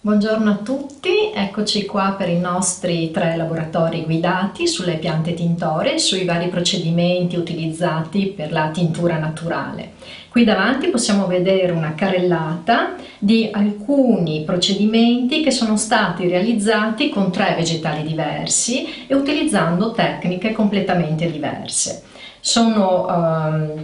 Buongiorno a tutti, eccoci qua per i nostri 3 laboratori guidati sulle piante tintoree e sui vari procedimenti utilizzati per la tintura naturale. Qui davanti possiamo vedere una carrellata di alcuni procedimenti che sono stati realizzati con 3 vegetali diversi e utilizzando tecniche completamente diverse. Sono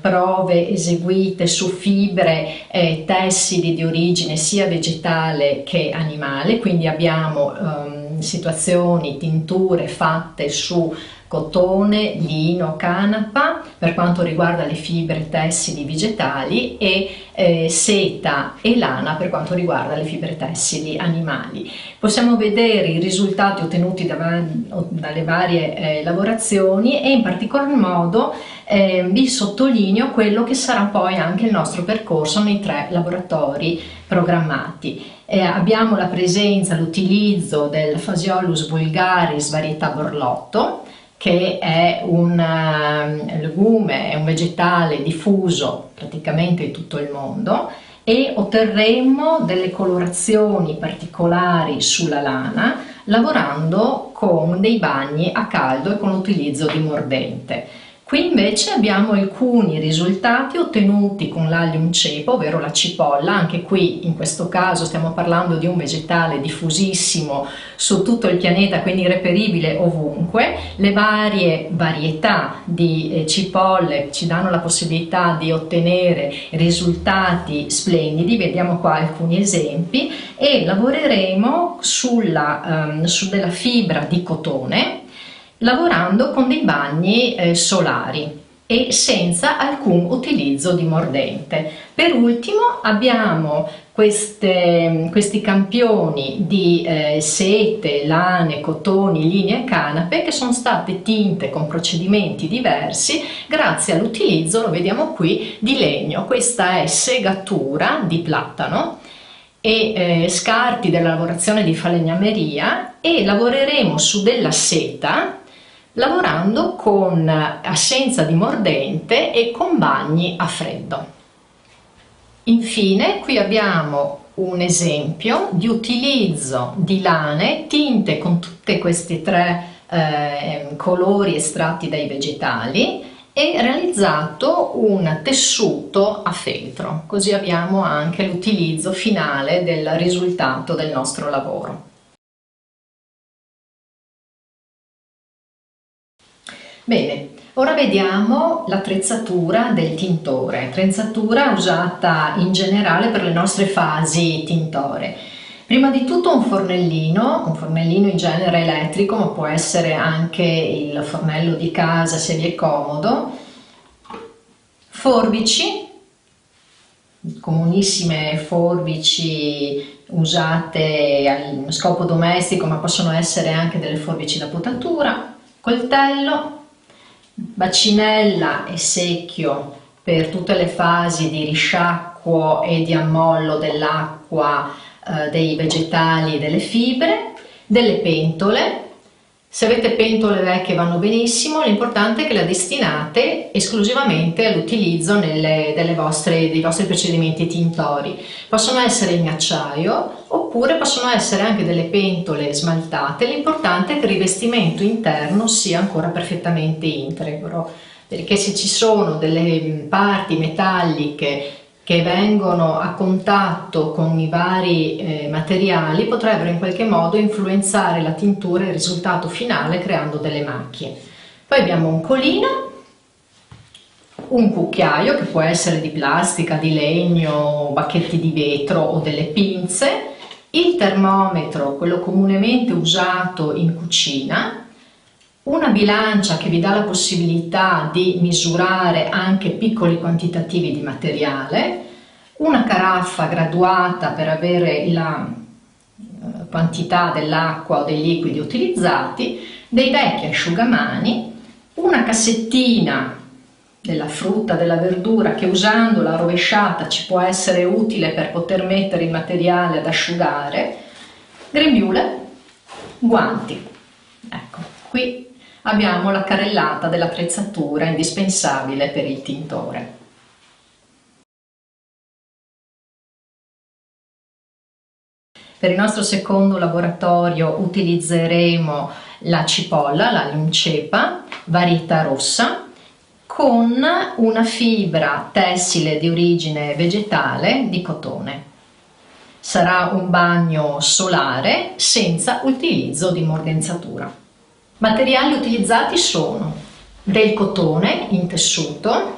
prove eseguite su fibre tessili di origine sia vegetale che animale, quindi abbiamo situazioni, tinture fatte su cotone, lino, canapa per quanto riguarda le fibre tessili vegetali e seta e lana per quanto riguarda le fibre tessili animali. Possiamo vedere i risultati ottenuti dalle varie lavorazioni e in particolar modo vi sottolineo quello che sarà poi anche il nostro percorso nei 3 laboratori programmati. Abbiamo la presenza, l'utilizzo del Phaseolus vulgaris varietà Borlotto, che è un legume, è un vegetale diffuso praticamente in tutto il mondo, e otterremo delle colorazioni particolari sulla lana lavorando con dei bagni a caldo e con l'utilizzo di mordente. Qui invece abbiamo alcuni risultati ottenuti con l'Allium cepa, ovvero la cipolla. Anche qui in questo caso stiamo parlando di un vegetale diffusissimo su tutto il pianeta, quindi reperibile ovunque. Le varie varietà di cipolle ci danno la possibilità di ottenere risultati splendidi, vediamo qua alcuni esempi, e lavoreremo su della fibra di cotone, lavorando con dei bagni solari e senza alcun utilizzo di mordente. Per ultimo abbiamo questi campioni di sete, lane, cotoni, linee e canape che sono state tinte con procedimenti diversi grazie all'utilizzo, lo vediamo qui, di legno. Questa è segatura di platano e scarti della lavorazione di falegnameria, e lavoreremo su della seta lavorando con assenza di mordente e con bagni a freddo. Infine qui abbiamo un esempio di utilizzo di lane tinte con tutti questi 3 colori estratti dai vegetali e realizzato un tessuto a feltro, così abbiamo anche l'utilizzo finale del risultato del nostro lavoro. Bene, ora vediamo l'attrezzatura del tintore, attrezzatura usata in generale per le nostre fasi tintore. Prima di tutto un fornellino in genere elettrico, ma può essere anche il fornello di casa se vi è comodo, forbici, comunissime forbici usate allo scopo domestico, ma possono essere anche delle forbici da potatura, coltello, bacinella e secchio per tutte le fasi di risciacquo e di ammollo dell'acqua, dei vegetali e delle fibre, delle pentole. Se avete pentole vecchie vanno benissimo, l'importante è che le destinate esclusivamente all'utilizzo dei vostri procedimenti tintori. Possono essere in acciaio oppure possono essere anche delle pentole smaltate, l'importante è che il rivestimento interno sia ancora perfettamente integro, perché se ci sono delle parti metalliche che vengono a contatto con i vari materiali potrebbero in qualche modo influenzare la tintura e il risultato finale creando delle macchie. Poi abbiamo un colino, un cucchiaio che può essere di plastica, di legno, bacchetti di vetro o delle pinze, il termometro, quello comunemente usato in cucina, una bilancia che vi dà la possibilità di misurare anche piccoli quantitativi di materiale, una caraffa graduata per avere la quantità dell'acqua o dei liquidi utilizzati, dei vecchi asciugamani, una cassettina della frutta, della verdura che usandola rovesciata ci può essere utile per poter mettere il materiale ad asciugare, grembiule, guanti. Ecco, qui abbiamo la carrellata dell'attrezzatura indispensabile per il tintore. Per il nostro secondo laboratorio utilizzeremo la cipolla, la limcepa, varietà rossa, con una fibra tessile di origine vegetale di cotone. Sarà un bagno solare senza utilizzo di morgenzatura. Materiali utilizzati sono del cotone in tessuto,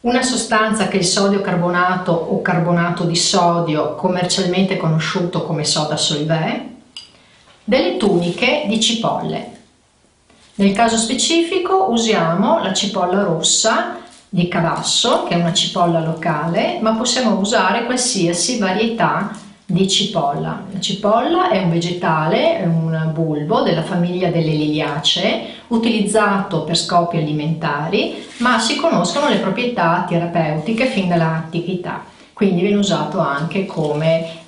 una sostanza che è il sodio carbonato o carbonato di sodio, commercialmente conosciuto come soda solvè, delle tuniche di cipolle. Nel caso specifico usiamo la cipolla rossa di Cavasso, che è una cipolla locale, ma possiamo usare qualsiasi varietà di cipolla. La cipolla è un vegetale, è un bulbo della famiglia delle liliacee, utilizzato per scopi alimentari, ma si conoscono le proprietà terapeutiche fin dall'antichità, quindi viene usato anche come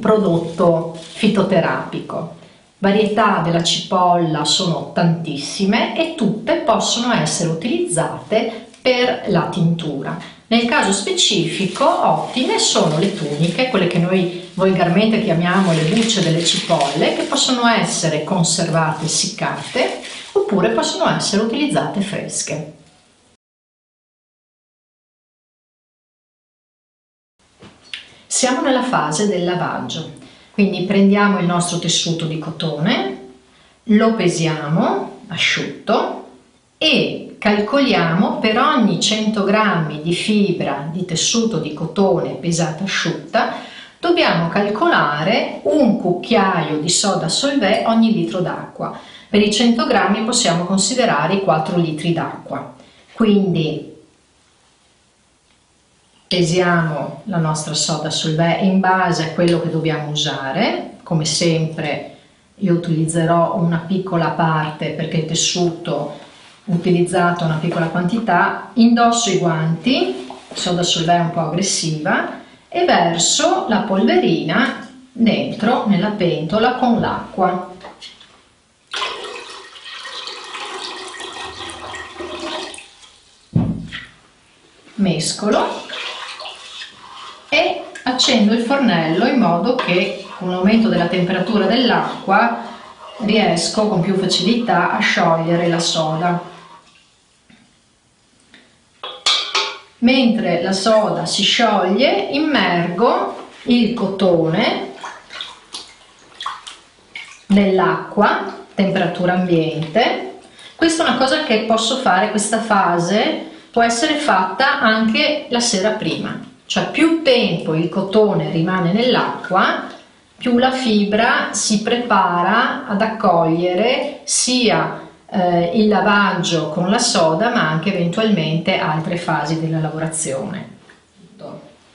prodotto fitoterapico. Varietà della cipolla sono tantissime e tutte possono essere utilizzate per la tintura. Nel caso specifico ottime sono le tuniche, quelle che noi volgarmente chiamiamo le bucce delle cipolle, che possono essere conservate essiccate oppure possono essere utilizzate fresche. Siamo nella fase del lavaggio, quindi prendiamo il nostro tessuto di cotone, lo pesiamo asciutto e calcoliamo per ogni 100 g di fibra di tessuto di cotone pesata asciutta, dobbiamo calcolare un cucchiaio di soda solvè ogni litro d'acqua. Per i 100 g possiamo considerare i 4 litri d'acqua. Quindi pesiamo la nostra soda solvè in base a quello che dobbiamo usare. Come sempre io utilizzerò una piccola parte perché il tessuto utilizzato una piccola quantità, indosso i guanti, soda solvè un po' aggressiva, e verso la polverina dentro nella pentola con l'acqua. Mescolo e accendo il fornello in modo che con l'aumento della temperatura dell'acqua riesco con più facilità a sciogliere la soda. Mentre la soda si scioglie, immergo il cotone nell'acqua, temperatura ambiente. Questa è una cosa che posso fare, questa fase può essere fatta anche la sera prima, cioè più tempo il cotone rimane nell'acqua, più la fibra si prepara ad accogliere sia il lavaggio con la soda, ma anche eventualmente altre fasi della lavorazione.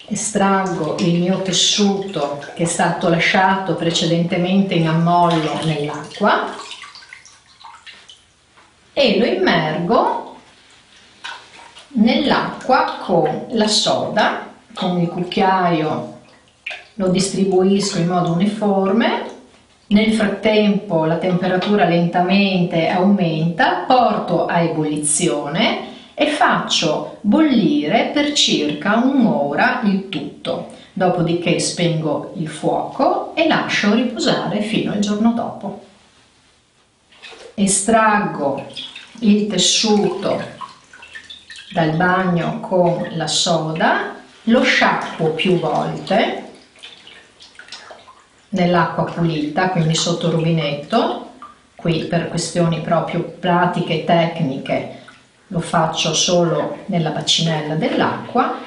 Estraggo il mio tessuto che è stato lasciato precedentemente in ammollo nell'acqua e lo immergo nell'acqua con la soda, con il cucchiaio lo distribuisco in modo uniforme. Nel frattempo la temperatura lentamente aumenta, porto a ebollizione e faccio bollire per circa un'ora il tutto. Dopodiché spengo il fuoco e lascio riposare fino al giorno dopo. Estraggo il tessuto dal bagno con la soda, lo sciacquo più volte nell'acqua pulita, quindi sotto rubinetto. Qui per questioni proprio pratiche e tecniche lo faccio solo nella bacinella dell'acqua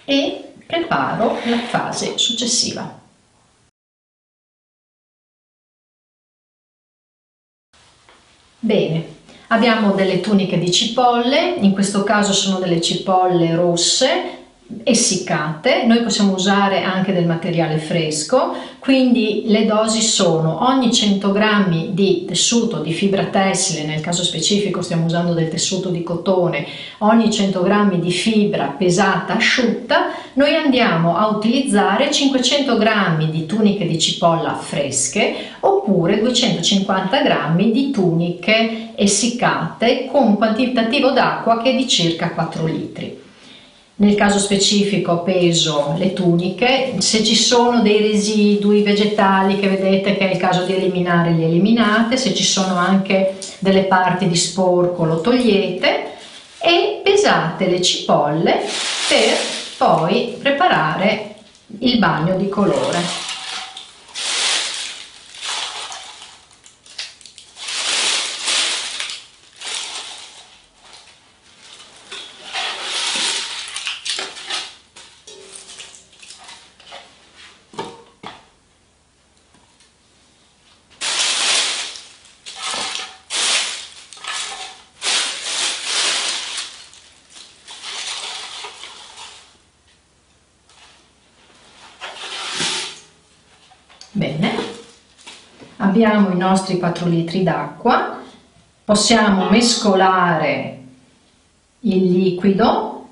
e preparo la fase successiva. Bene, abbiamo delle tuniche di cipolle, in questo caso sono delle cipolle rosse essiccate. Noi possiamo usare anche del materiale fresco, quindi le dosi sono ogni 100 g di tessuto di fibra tessile, nel caso specifico stiamo usando del tessuto di cotone, ogni 100 g di fibra pesata asciutta, noi andiamo a utilizzare 500 g di tuniche di cipolla fresche oppure 250 g di tuniche essiccate con un quantitativo d'acqua che è di circa 4 litri. Nel caso specifico peso le tuniche, se ci sono dei residui vegetali che vedete che è il caso di eliminare, li eliminate, se ci sono anche delle parti di sporco lo togliete e pesate le cipolle per poi preparare il bagno di colore. Bene, abbiamo i nostri 4 litri d'acqua, possiamo mescolare il liquido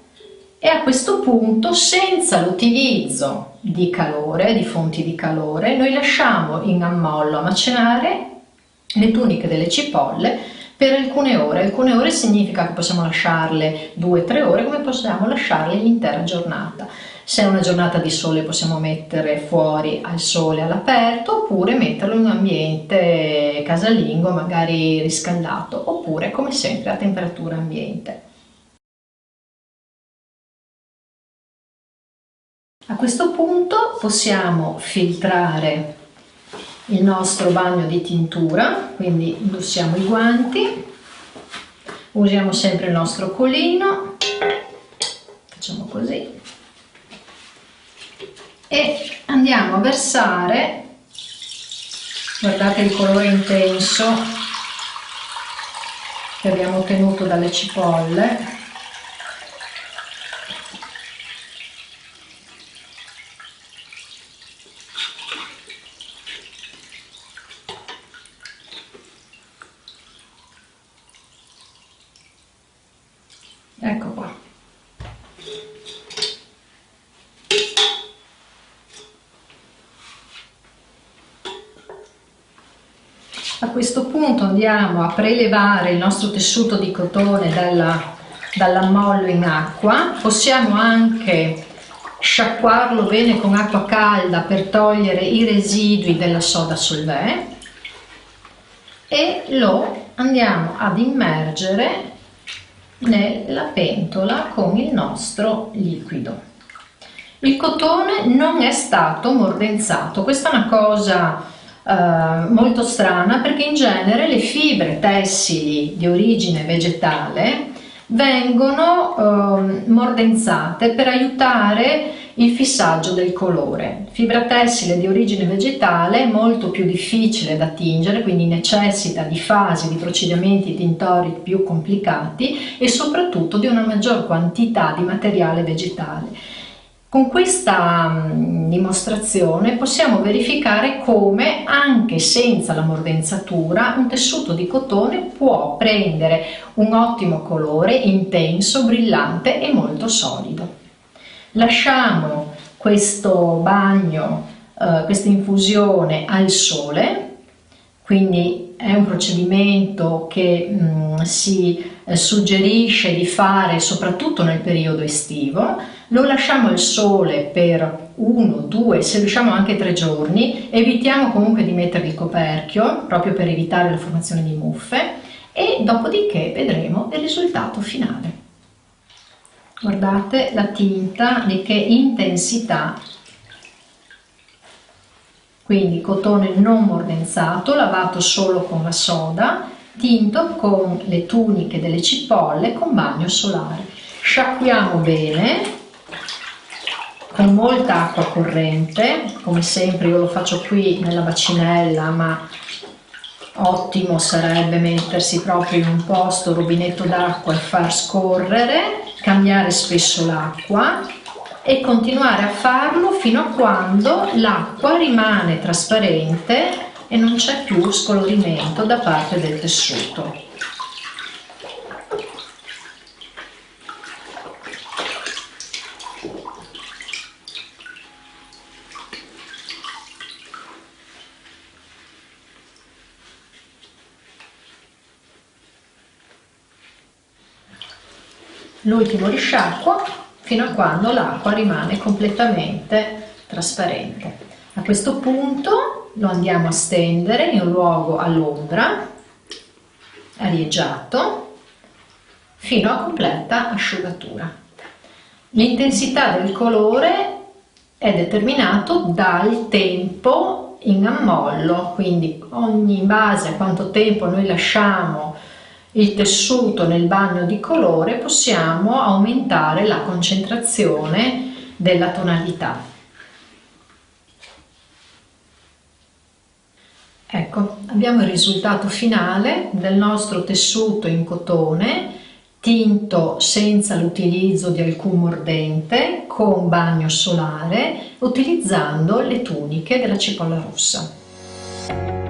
e a questo punto, senza l'utilizzo di calore, di fonti di calore, noi lasciamo in ammollo a macerare le tuniche delle cipolle per alcune ore. Alcune ore significa che possiamo lasciarle 2-3 ore, come possiamo lasciarle l'intera giornata. Se è una giornata di sole possiamo mettere fuori al sole all'aperto, oppure metterlo in un ambiente casalingo, magari riscaldato, oppure come sempre a temperatura ambiente. A questo punto possiamo filtrare il nostro bagno di tintura, quindi indossiamo i guanti, usiamo sempre il nostro colino, facciamo così, e andiamo a versare, guardate il colore intenso che abbiamo ottenuto dalle cipolle. Ecco qua. A questo punto andiamo a prelevare il nostro tessuto di cotone dall'ammollo in acqua. Possiamo anche sciacquarlo bene con acqua calda per togliere i residui della soda solvè e lo andiamo ad immergere nella pentola con il nostro liquido. Il cotone non è stato mordenzato, questa è una cosa molto strana, perché in genere le fibre tessili di origine vegetale vengono mordenzate per aiutare il fissaggio del colore. Fibra tessile di origine vegetale è molto più difficile da tingere, quindi necessita di fasi di procedimenti tintori più complicati e soprattutto di una maggior quantità di materiale vegetale. Con questa dimostrazione possiamo verificare come, anche senza la mordenzatura, un tessuto di cotone può prendere un ottimo colore intenso, brillante e molto solido. Lasciamo questo bagno, questa infusione al sole, quindi è un procedimento che si suggerisce di fare soprattutto nel periodo estivo. Lo lasciamo al sole per 1, 2, se riusciamo anche 3 giorni, evitiamo comunque di mettere il coperchio proprio per evitare la formazione di muffe e dopodiché vedremo il risultato finale. Guardate la tinta, di che intensità! Quindi cotone non mordenzato, lavato solo con la soda, tinto con le tuniche delle cipolle con bagno solare. Sciacquiamo bene con molta acqua corrente, come sempre io lo faccio qui nella bacinella, ma ottimo sarebbe mettersi proprio in un posto, rubinetto d'acqua e far scorrere, cambiare spesso l'acqua e continuare a farlo fino a quando l'acqua rimane trasparente e non c'è più scolorimento da parte del tessuto. L'ultimo risciacquo fino a quando l'acqua rimane completamente trasparente. A questo punto lo andiamo a stendere in un luogo all'ombra, arieggiato, fino a completa asciugatura. L'intensità del colore è determinato dal tempo in ammollo, quindi in base a quanto tempo noi lasciamo il tessuto nel bagno di colore possiamo aumentare la concentrazione della tonalità. Ecco, abbiamo il risultato finale del nostro tessuto in cotone tinto senza l'utilizzo di alcun mordente, con bagno solare, utilizzando le tuniche della cipolla rossa.